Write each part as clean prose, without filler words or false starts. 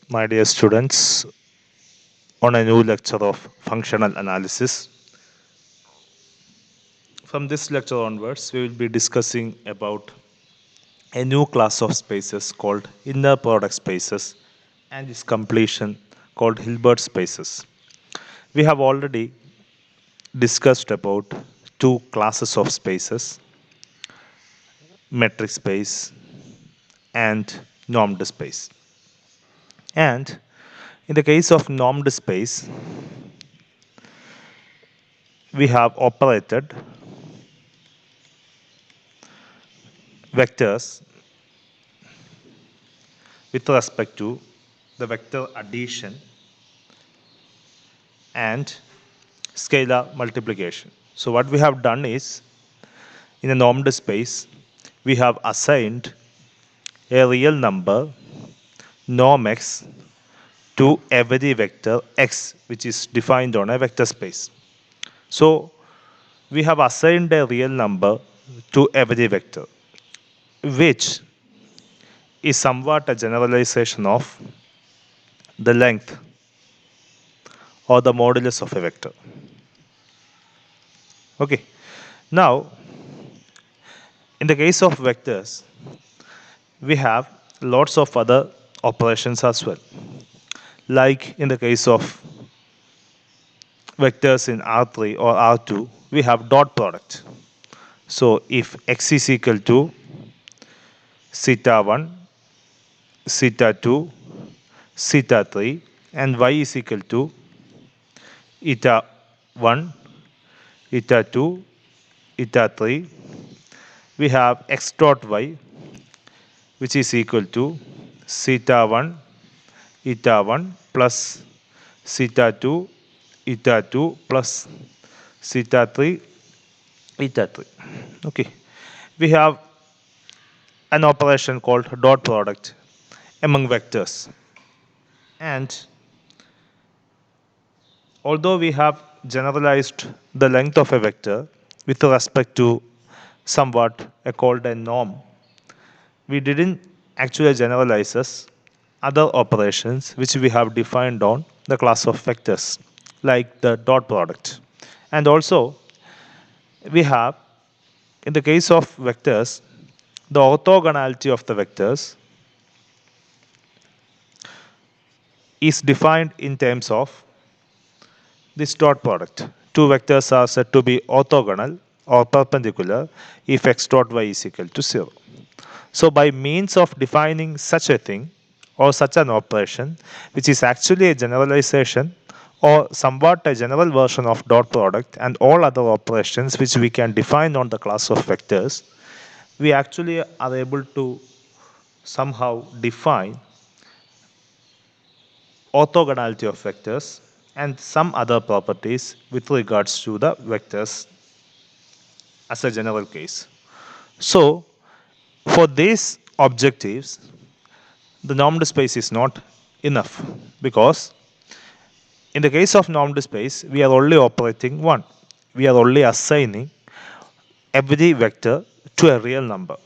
my dear students, on a new lecture of functional analysis. From this lecture onwards, we will be discussing about a new class of spaces called inner product spaces and its completion called Hilbert spaces. We have already discussed about two classes of spaces, metric space and normed space. And in the case of normed space, we have operated vectors with respect to the vector addition and scalar multiplication. So what we have done is, in a normed space, we have assigned a real number norm x to every vector x which is defined on a vector space. So we have assigned a real number to every vector, which is somewhat a generalization of the length or the modulus of a vector. Okay. Now, in the case of vectors, we have lots of other operations as well. Like in the case of vectors in R3 or R2, we have dot product. So if x is equal to zeta 1, zeta 2, zeta 3, and y is equal to eta 1, eta 2, eta 3, we have x dot y, which is equal to zeta 1 eta 1 plus zeta 2 eta 2 plus zeta 3 eta 3. Okay, we have an operation called dot product among vectors, and although we have generalized the length of a vector with respect to somewhat called a norm, we didn't actually generalize us other operations which we have defined on the class of vectors, like the dot product. And also, we have, in the case of vectors, the orthogonality of the vectors is defined in terms of this dot product. Two vectors are said to be orthogonal or perpendicular if x dot y is equal to 0. So by means of defining such a thing or such an operation, which is actually a generalization or somewhat a general version of dot product and all other operations which we can define on the class of vectors, we actually are able to somehow define orthogonality of vectors and some other properties with regards to the vectors as a general case. So for these objectives, the normed space is not enough, because in the case of normed space, we are only operating one. We are only assigning every vector to a real number.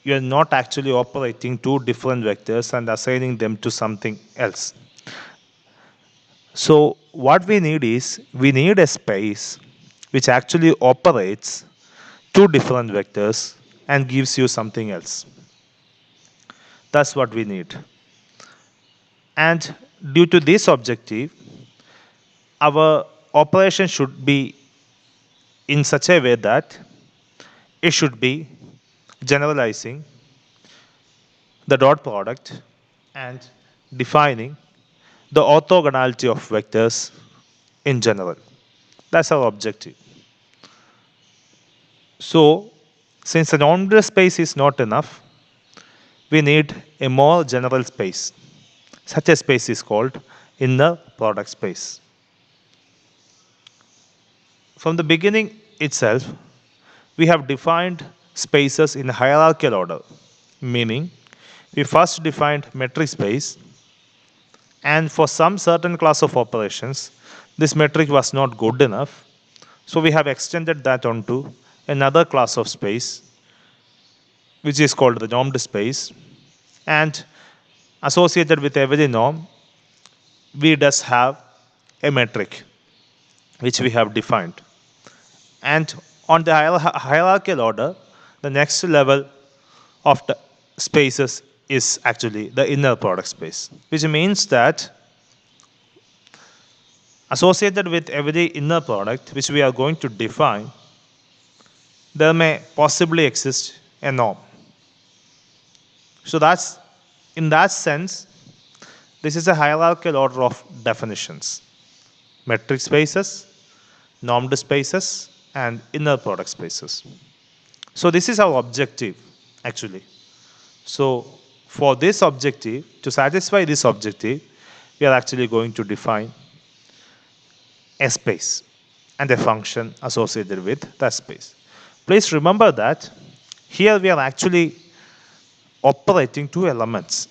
You are not actually operating two different vectors and assigning them to something else. So what we need is, we need a space which actually operates two different vectors and gives you something else. That's what we need. And due to this objective, our operation should be in such a way that it should be generalizing the dot product and defining the orthogonality of vectors in general. That's our objective. So, since a normed space is not enough, we need a more general space. Such a space is called inner product space. From the beginning itself, we have defined spaces in hierarchical order, meaning we first defined metric space, and for some certain class of operations, this metric was not good enough, so we have extended that onto another class of space, which is called the normed space, and associated with every norm, we does have a metric which we have defined. And on the hierarchical order, the next level of the spaces is actually the inner product space, which means that associated with every inner product which we are going to define, there may possibly exist a norm. So that's in that sense, this is a hierarchical order of definitions: metric spaces, normed spaces, and inner product spaces. So this is our objective actually. So for this objective, to satisfy this objective, we are actually going to define a space and a function associated with that space. Please remember that here we are actually operating two elements.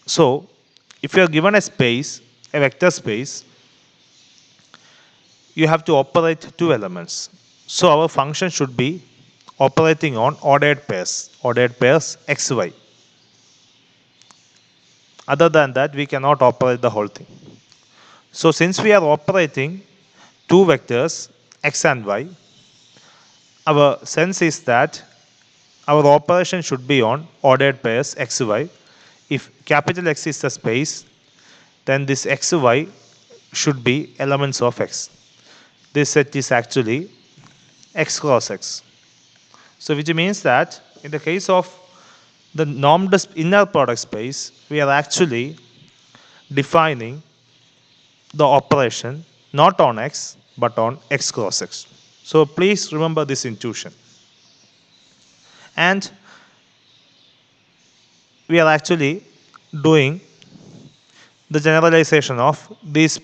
So if you are given a space, a vector space, you have to operate two elements. So our function should be operating on ordered pairs xy. Other than that, we cannot operate the whole thing. So since we are operating two vectors x and y, our sense is that our operation should be on ordered pairs xy. If capital X is the space, then this xy should be elements of x. This set is actually x cross x. So which means that in the case of the normed inner product space, we are actually defining the operation not on x but on x cross x. So please remember this intuition. And we are actually doing the generalization of these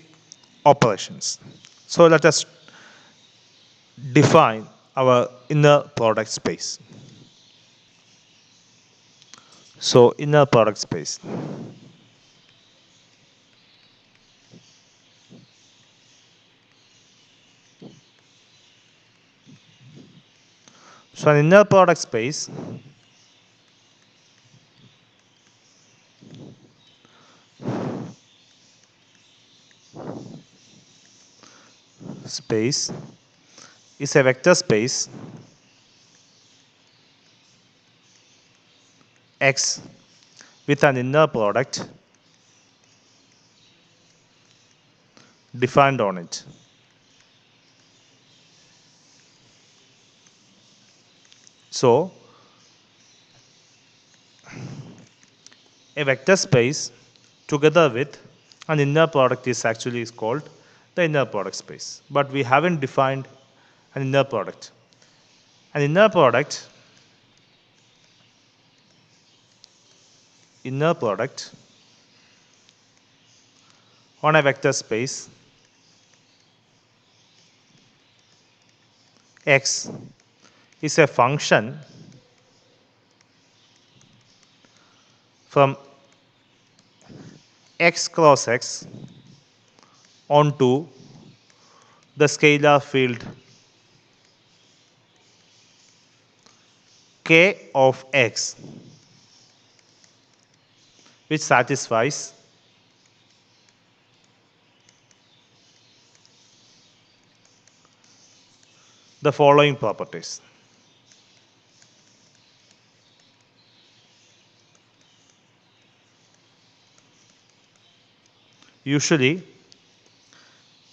operations. So let us define our inner product space. So inner product space. So an inner product space is a vector space X with an inner product defined on it. So a vector space together with an inner product is called the inner product space. But we haven't defined an inner product. An inner product on a vector space X is a function from x cross x onto the scalar field k of x, which satisfies the following properties. Usually,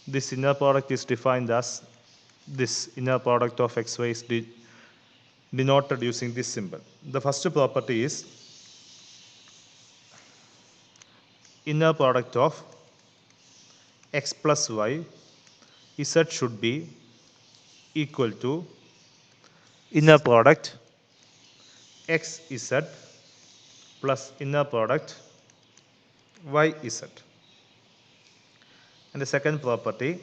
this inner product is defined as this inner product of xy is denoted using this symbol. The first property is inner product of x plus y, z should be equal to inner product x z plus inner product y z. And the second property,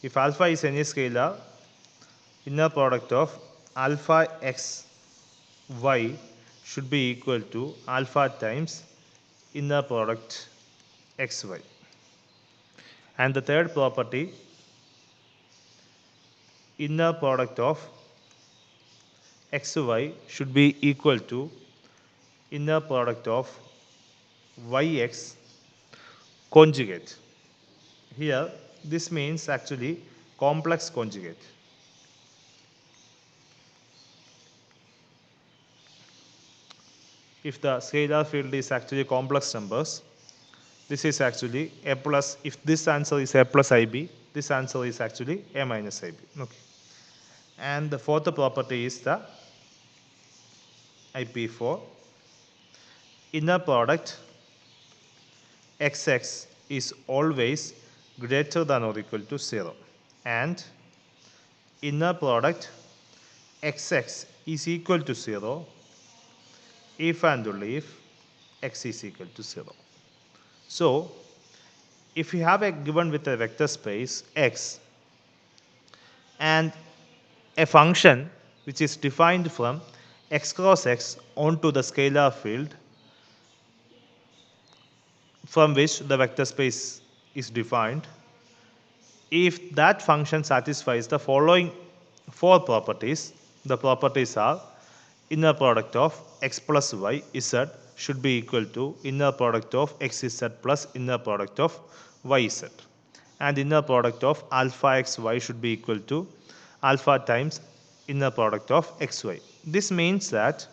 if alpha is any scalar, inner product of alpha x y should be equal to alpha times inner product xy. And the third property, inner product of xy should be equal to inner product of yx conjugate. Here this means actually complex conjugate. If the scalar field is actually complex numbers, this is actually a plus. If this answer is a plus ib, this answer is actually a minus ib. Okay. And the fourth property is the IP4. Inner product xx is always greater than or equal to 0. And inner product xx is equal to 0 if and only if x is equal to 0. So, if you have a given with a vector space x and a function which is defined from x cross x onto the scalar field from which the vector space is defined, if that function satisfies the following four properties, the properties are inner product of x plus y z should be equal to inner product of x z plus inner product of y z, and inner product of alpha x y should be equal to alpha times inner product of x y. This means that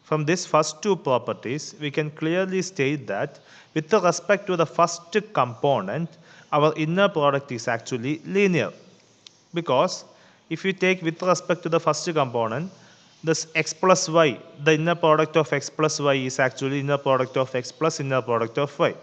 from these first two properties, we can clearly state that with respect to the first component, our inner product is actually linear. Because if you take with respect to the first component, this x plus y, the inner product of x plus y is actually inner product of x plus inner product of y.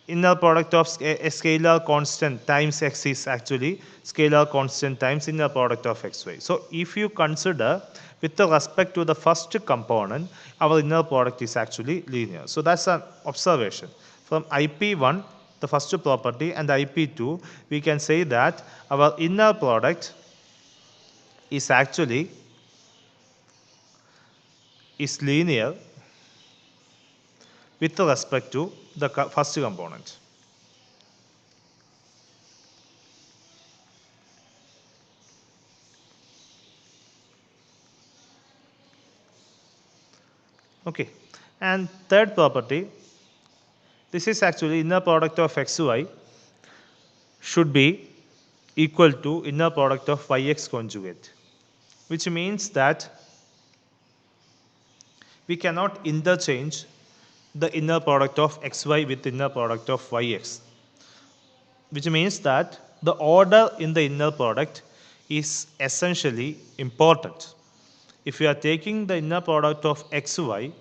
Inner product of a scalar constant times x is actually scalar constant times inner product of xy. So if you consider with respect to the first component, our inner product is actually linear. So that's an observation. From IP1, the first property, and IP2, we can say that our inner product is actually is linear with respect to the first component. Okay. And third property, this is actually inner product of xy should be equal to inner product of yx conjugate, which means that we cannot interchange the inner product of xy with inner product of yx, which means that the order in the inner product is essentially important. If you are taking the inner product of xy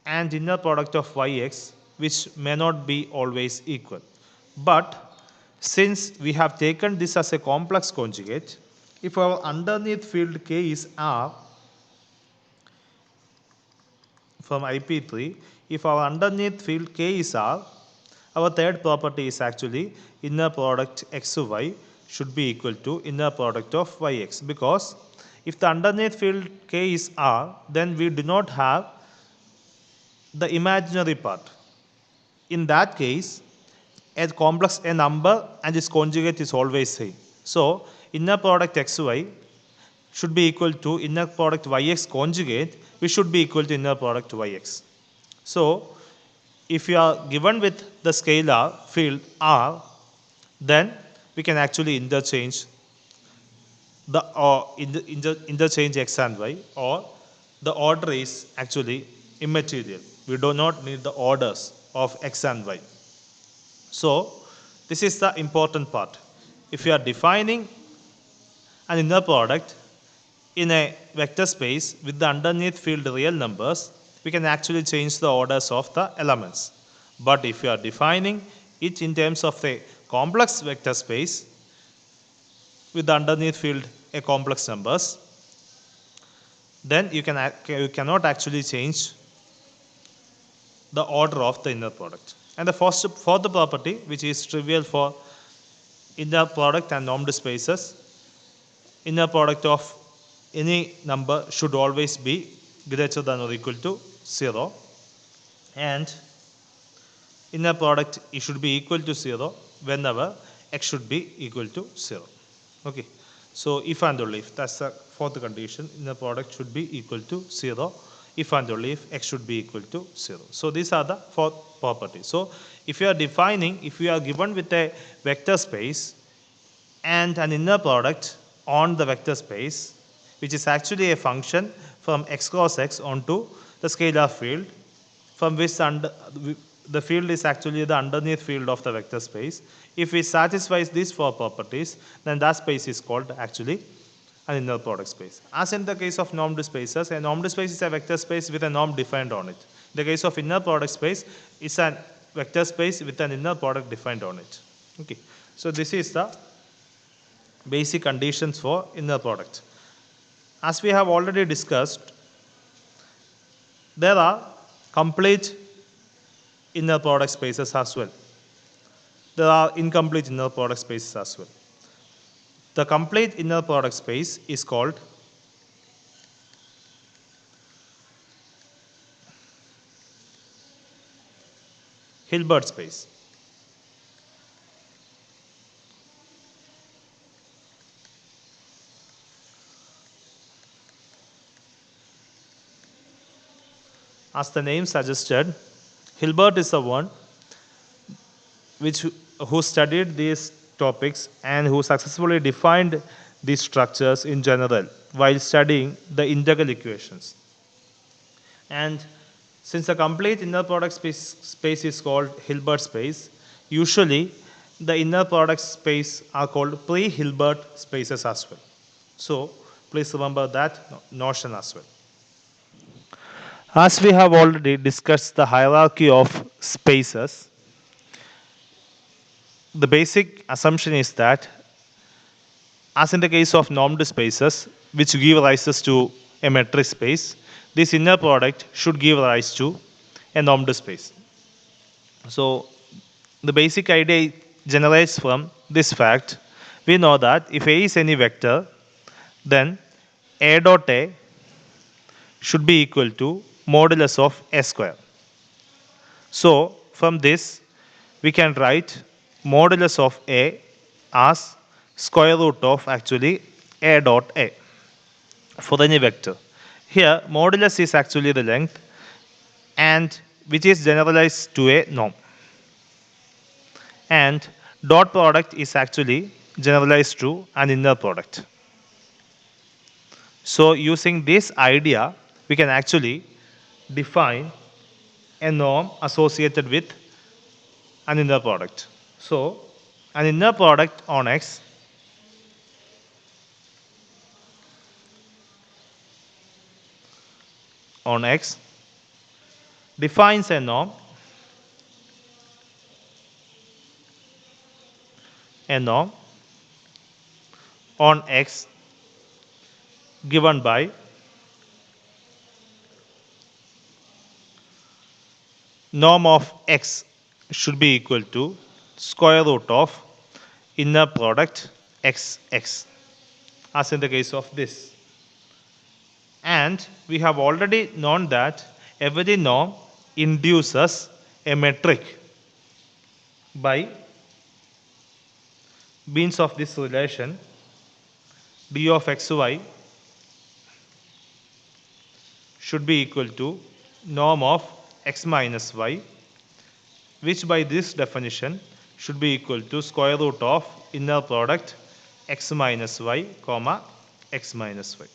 and inner product of yx, which may not be always equal. But since we have taken this as a complex conjugate, if our underneath field k is r from IP3, if our underneath field k is r, our third property is actually inner product xy should be equal to inner product of yx, because if the underneath field k is r, then we do not have the imaginary part. In that case, a number and its conjugate is always same. So inner product xy should be equal to inner product yx conjugate, which should be equal to inner product yx. So if you are given with the scalar field r, then we can actually interchange the interchange x and y, or the order is actually immaterial. We do not need the orders of x and y. So this is the important part. If you are defining an inner product in a vector space with the underneath field real numbers, we can actually change the orders of the elements. But if you are defining it in terms of a complex vector space with the underneath field a complex numbers, then you cannot actually change the order of the inner product. And the fourth property, which is trivial for inner product and normed spaces, inner product of any number should always be greater than or equal to 0, and inner product it should be equal to 0 whenever x should be equal to 0. Okay. So if and only if, that's the fourth condition, inner product should be equal to 0 if and only if x should be equal to 0. So these are the four properties. So if you are given with a vector space and an inner product on the vector space, which is actually a function from x cross x onto the scalar field, from which the field is actually the underneath field of the vector space. If it satisfies these four properties, then that space is called actually an inner product space. As in the case of normed spaces, a normed space is a vector space with a norm defined on it. In the case of inner product space, it's a vector space with an inner product defined on it. Okay. So this is the basic conditions for inner product. As we have already discussed, there are complete inner product spaces as well. There are incomplete inner product spaces as well. The complete inner product space is called Hilbert space. As the name suggested, Hilbert is the one who studied these topics and who successfully defined these structures in general while studying the integral equations. And since the complete inner product space is called Hilbert space, usually the inner product space are called pre-Hilbert spaces as well. So please remember that notion as well. As we have already discussed the hierarchy of spaces, the basic assumption is that, as in the case of normed spaces, which give rises to a metric space, this inner product should give rise to a normed space. So the basic idea generates from this fact. We know that if A is any vector, then A dot A should be equal to modulus of A square. So from this, we can write modulus of A as square root of actually A dot A for any vector. Here, modulus is actually the length, and which is generalized to a norm. And dot product is actually generalized to an inner product. So using this idea, we can actually define a norm associated with an inner product. So an inner product on X defines a norm on X given by norm of X should be equal to square root of inner product XX, as in the case of this. And we have already known that every norm induces a metric by means of this relation d of xy should be equal to norm of x minus y, which by this definition should be equal to square root of inner product x minus y comma x minus y.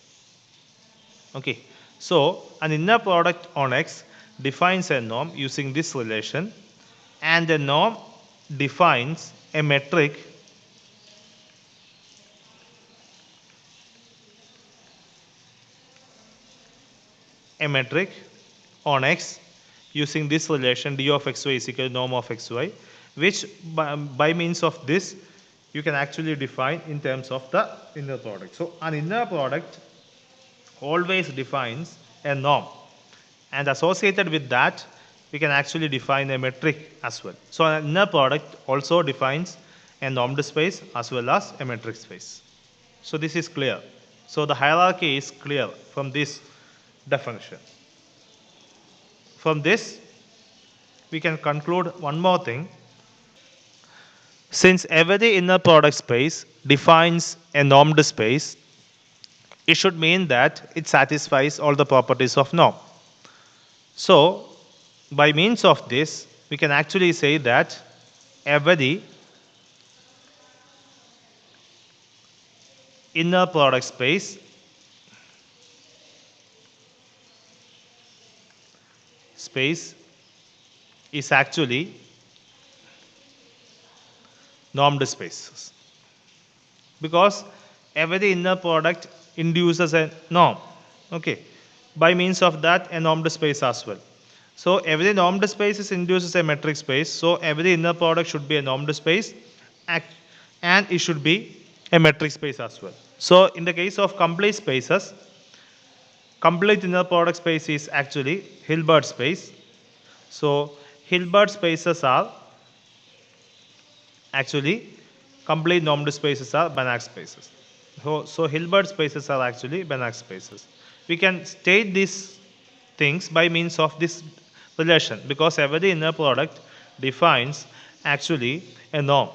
Okay, so an inner product on X defines a norm using this relation, and a norm defines a metric on X using this relation d of xy is equal to norm of xy, which by means of this you can actually define in terms of the inner product. So an inner product always defines a norm, and associated with that we can actually define a metric as well. So an inner product also defines a normed space as well as a metric space. So this is clear. So the hierarchy is clear from this definition. From this we can conclude one more thing. Since every inner product space defines a normed space, it should mean that it satisfies all the properties of norm. So by means of this, we can actually say that every inner product space is actually normed spaces, because every inner product induces a norm. Okay, by means of that a normed space as well. So every normed space is induces a metric space, so every inner product should be a normed space, and it should be a metric space as well. So in the case of complete spaces, complete inner product space is actually Hilbert space. So Hilbert spaces are actually complete normed spaces are Banach spaces. So Hilbert spaces are actually Banach spaces. We can state these things by means of this relation, because every inner product defines actually a norm,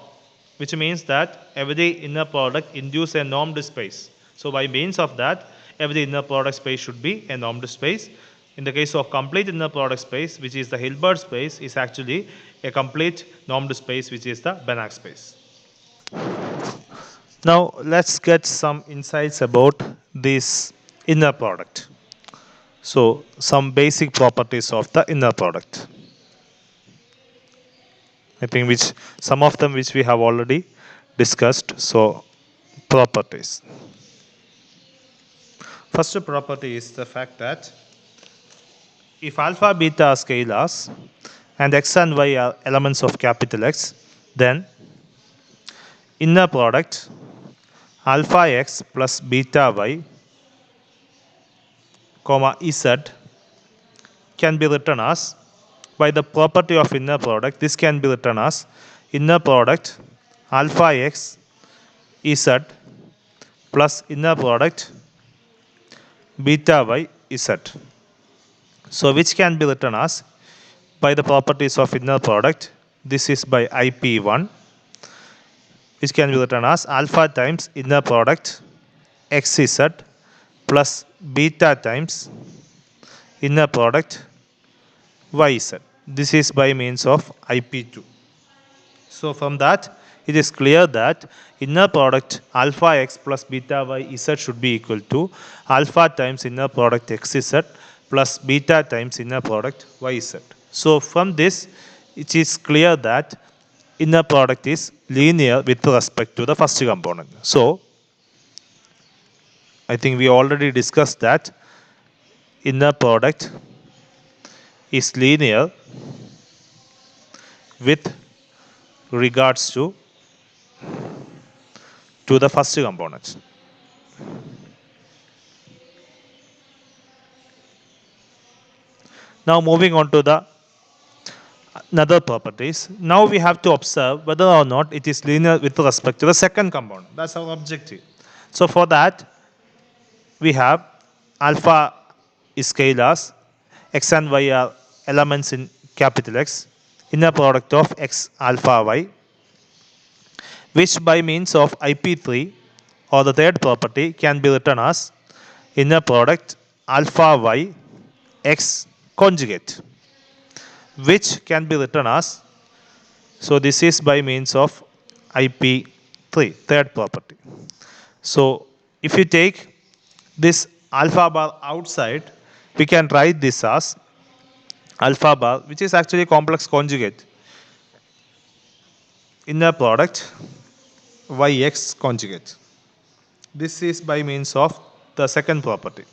which means that every inner product induces a normed space. So by means of that, every inner product space should be a normed space. In the case of complete inner product space, which is the Hilbert space, is actually a complete normed space, which is the Banach space. Now let's get some insights about this inner product. So some basic properties of the inner product. I think which some of them which we have already discussed. So properties. First property is the fact that if alpha beta are scalars and x and y are elements of capital X, then inner product alpha x plus beta y comma z can be written as, by the property of inner product, this can be written as inner product alpha x z plus inner product beta y z. So which can be written as, by the properties of inner product, this is by IP1, which can be written as alpha times inner product xz plus beta times inner product yz. This is by means of IP2. So from that, it is clear that inner product alpha x plus beta y z should be equal to alpha times inner product xz plus beta times inner product yz. So from this, it is clear that inner product is linear with respect to the first component. So I think we already discussed that inner product is linear with regards to the first component. Now moving on to the another properties. Now we have to observe whether or not it is linear with respect to the second component. That's our objective. So for that, we have alpha is scalars, x and y are elements in capital X, inner product of x alpha y, which by means of IP3 or the third property can be written as inner product alpha y x conjugate, which can be written as, so this is by means of IP3, third property. So if you take this alpha bar outside, we can write this as alpha bar, which is actually complex conjugate, inner product yx conjugate. This is by means of the second property.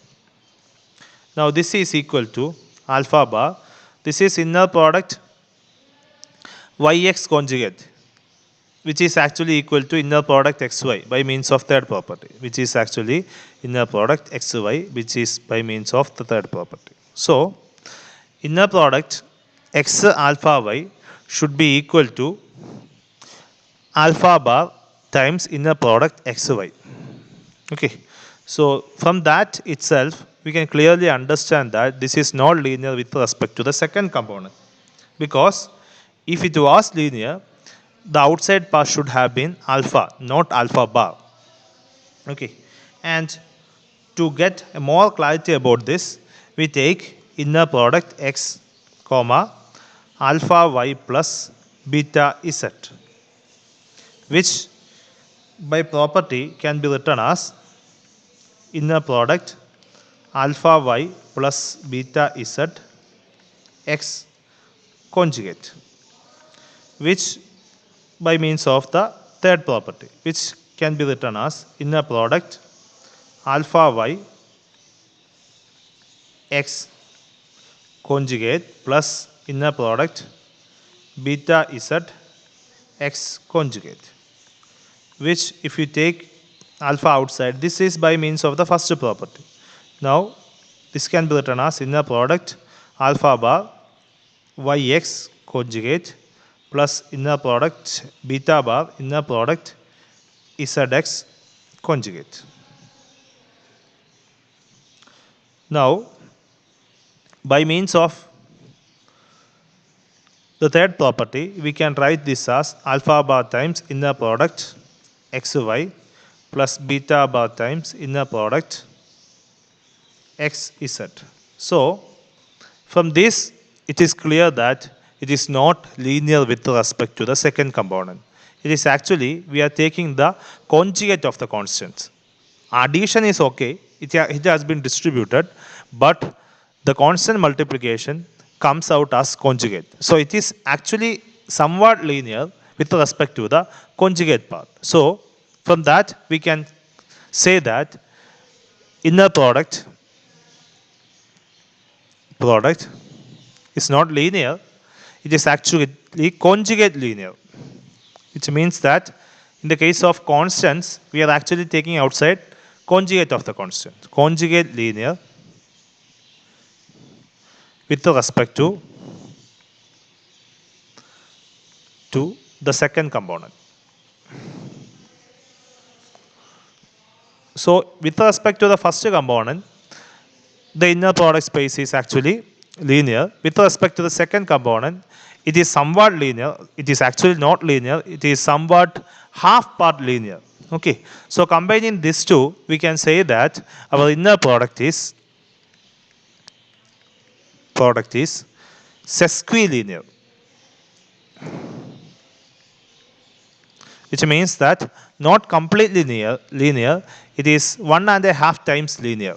Now this is equal to alpha bar. This is inner product yx conjugate, which is actually equal to inner product xy by means of third property, which is actually inner product xy, which is by means of the third property. So inner product x alpha y should be equal to alpha bar times inner product xy. Okay. So from that itself, we can clearly understand that this is not linear with respect to the second component, because if it was linear, the outside part should have been alpha, not alpha bar. Okay. And to get more clarity about this, we take inner product x comma alpha y plus beta z, which by property can be written as inner product alpha y plus beta z x conjugate, which by means of the third property, which can be written as inner product alpha y x conjugate plus inner product beta z x conjugate, which if you take alpha outside, this is by means of the first property. Now this can be written as inner product alpha bar yx conjugate plus inner product beta bar inner product zx conjugate. Now by means of the third property, we can write this as alpha bar times inner product xy plus beta bar times inner product xz. So from this, it is clear that it is not linear with respect to the second component. It is actually, we are taking the conjugate of the constants. Addition is okay, it has been distributed, but the constant multiplication comes out as conjugate. So it is actually somewhat linear with respect to the conjugate part. So from that, we can say that inner product is not linear, it is actually conjugate linear, which means that in the case of constants, we are actually taking outside conjugate of the constant. Conjugate linear with respect to the second component. So with respect to the first component, the inner product space is actually linear. With respect to the second component, it is somewhat linear. It is actually not linear. It is somewhat half part linear. Okay. So combining these two, we can say that our inner product is sesquilinear, which means that not completely linear, it is 1.5 times linear.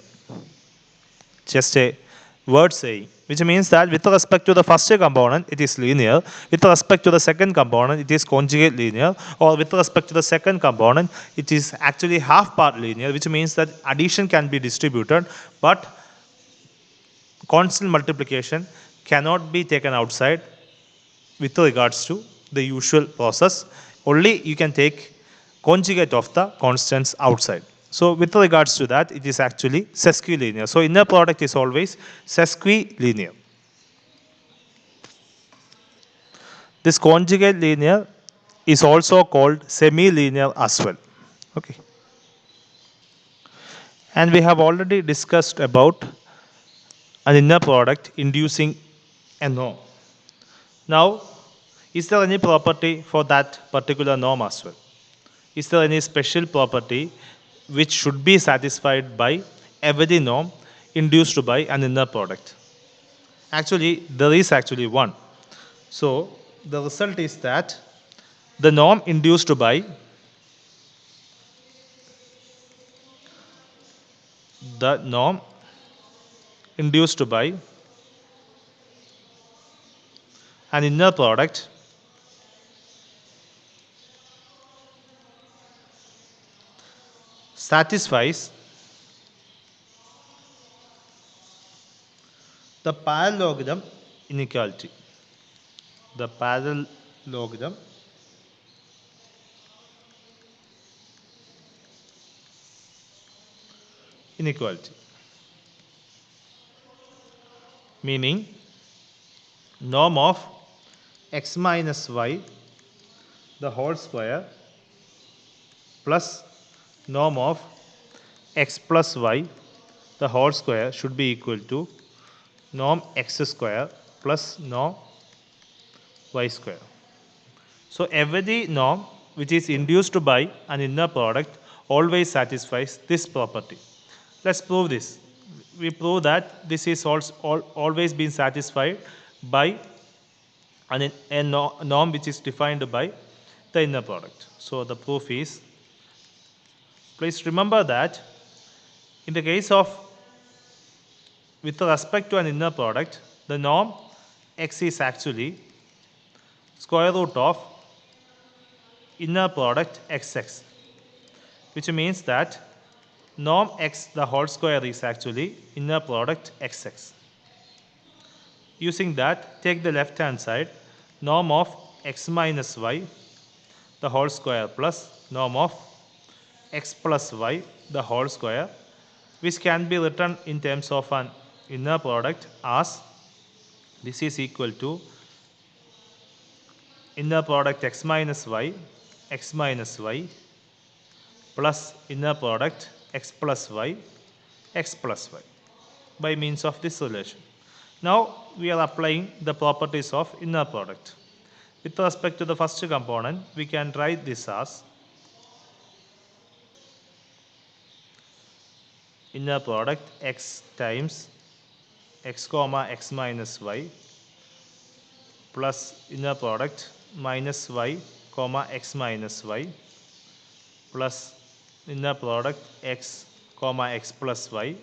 Just a word saying, which means that with respect to the first component, it is linear. With respect to the second component, it is conjugate linear. Or with respect to the second component, it is actually half part linear, which means that addition can be distributed, but constant multiplication cannot be taken outside with regards to the usual process. Only you can take conjugate of the constants outside. So with regards to that, it is actually sesquilinear. So inner product is always sesquilinear. This conjugate linear is also called semi-linear as well. Okay. And we have already discussed about an inner product inducing a norm. Now, is there any property for that particular norm as well? Is there any special property which should be satisfied by every norm induced by an inner product? Actually, there is actually one. So, the result is that the norm induced by an inner product satisfies the parallelogram inequality. The parallelogram inequality. Meaning, norm of x minus y the whole square plus norm of x plus y the whole square should be equal to norm x square plus norm y square. So every norm which is induced by an inner product always satisfies this property. Let's prove this we prove that this is always been satisfied by a norm which is defined by the inner product. So the proof is, please remember that in the case of with respect to an inner product, the norm x is actually square root of inner product xx, which means that norm x the whole square is actually inner product xx. Using that, take the left hand side, norm of x minus y the whole square plus norm of x plus y the whole square, which can be written in terms of an inner product as this is equal to inner product x minus y plus inner product x plus y by means of this relation. Now we are applying the properties of inner product. With respect to the first component, we can write this as inner product x times x comma x minus y plus inner product minus y comma x minus y plus inner product x comma x plus y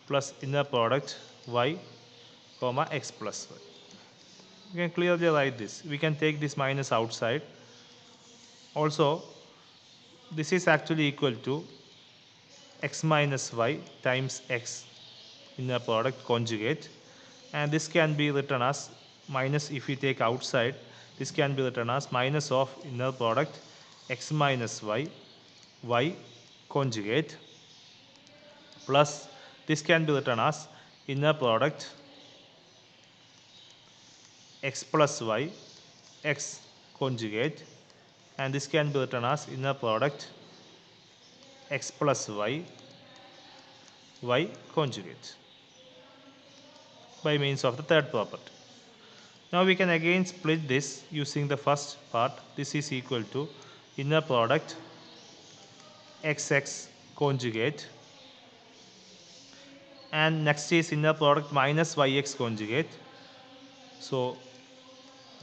plus inner product y comma x plus y. We can clearly write this. We can take this minus outside. Also, this is actually equal to x minus y times x inner product conjugate, and this can be written as minus. If we take outside, this can be written as minus of inner product x minus y conjugate plus this can be written as inner product x plus y x conjugate, and this can be written as inner product x plus y conjugate by means of the third property. Now we can again split this using the first part. This is equal to inner product xx conjugate, and next is inner product minus yx conjugate. So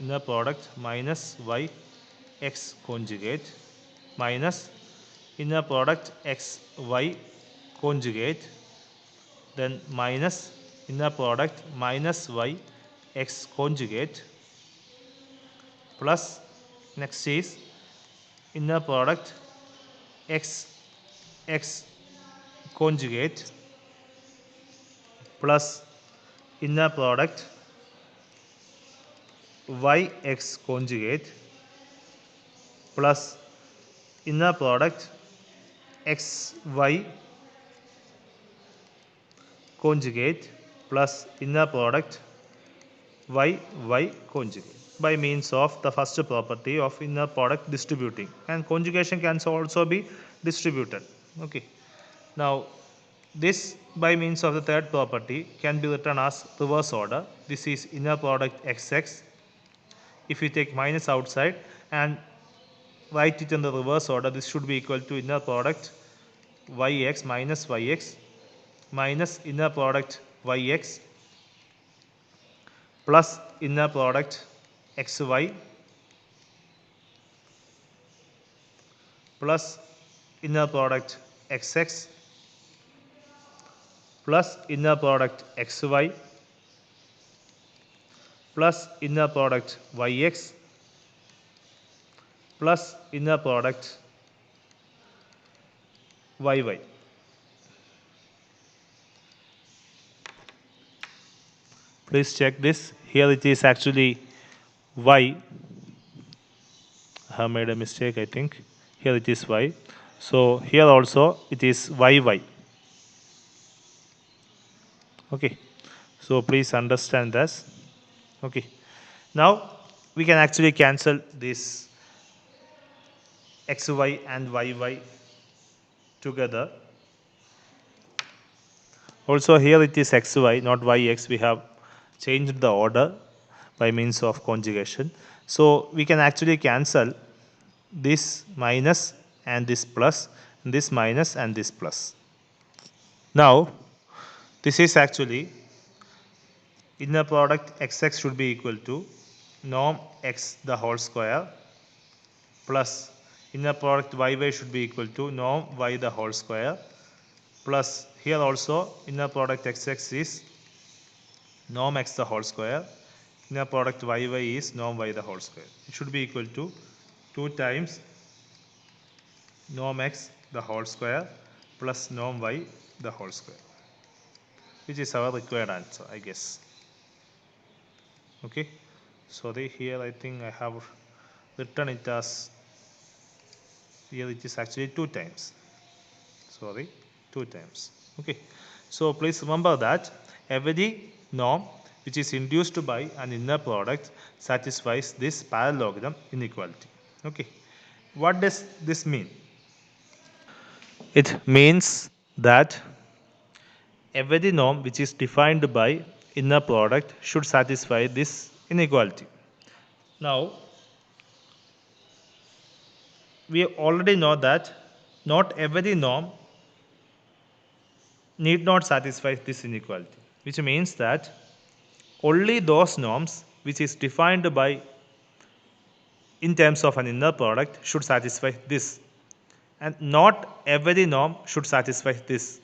inner product minus yx conjugate minus inner product xy conjugate, then minus inner product minus y x conjugate plus next is inner product x conjugate plus inner product yx conjugate plus inner product xy conjugate plus inner product y conjugate by means of the first property of inner product distributing, and conjugation can also be distributed. Okay. Now this by means of the third property can be written as reverse order. This is inner product xx. If you take minus outside and write it in the reverse order, this should be equal to inner product yx minus inner product yx plus inner product xy plus inner product xx plus inner product xy plus inner product yx plus inner product yy. Please check this. Here it is actually y. I have made a mistake, I think. Here it is y. So here also it is yy. Okay. So please understand this. Okay. Now we can actually cancel this xy and yy together. Also here it is xy, not yx. We have changed the order by means of conjugation. So we can actually cancel this minus and this plus, this minus and this plus. Now This is actually inner product xx should be equal to norm x the whole square plus inner product yy should be equal to norm y the whole square plus here also inner product xx is norm x the whole square, inner product yy is norm y the whole square. It should be equal to 2 times norm x the whole square plus norm y the whole square, which is our required answer, I guess. Okay, sorry, here I think I have written it as, here it is actually 2 times, sorry, 2 times. Okay, so please remember that every norm which is induced by an inner product satisfies this parallelogram inequality. Okay, what does this mean? It means that every norm which is defined by inner product should satisfy this inequality. Now, we already know that not every norm need not satisfy this inequality, which means that only those norms which is defined by in terms of an inner product should satisfy this, and not every norm should satisfy this.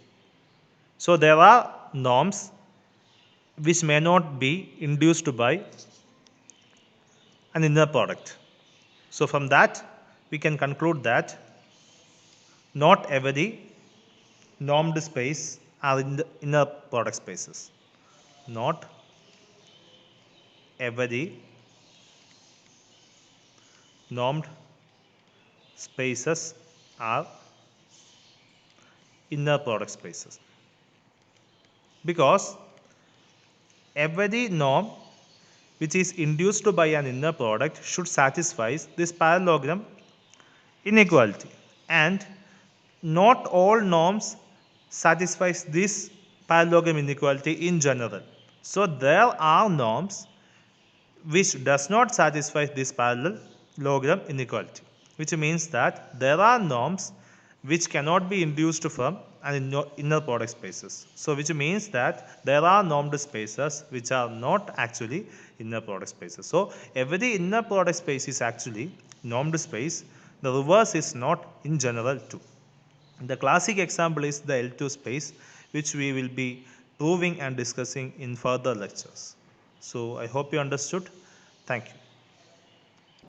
So there are norms which may not be induced by an inner product. So from that we can conclude that not every normed space are in the inner product spaces. Not every normed spaces are inner product spaces, because every norm which is induced by an inner product should satisfy this parallelogram inequality, and not all norms satisfies this parallelogram inequality in general. So there are norms which does not satisfy this parallelogram inequality, which means that there are norms which cannot be induced from an inner product spaces. So which means that there are normed spaces which are not actually inner product spaces. So every inner product space is actually normed space. The reverse is not in general too. The classic example is the L2 space, which we will be proving and discussing in further lectures. So I hope you understood. Thank you.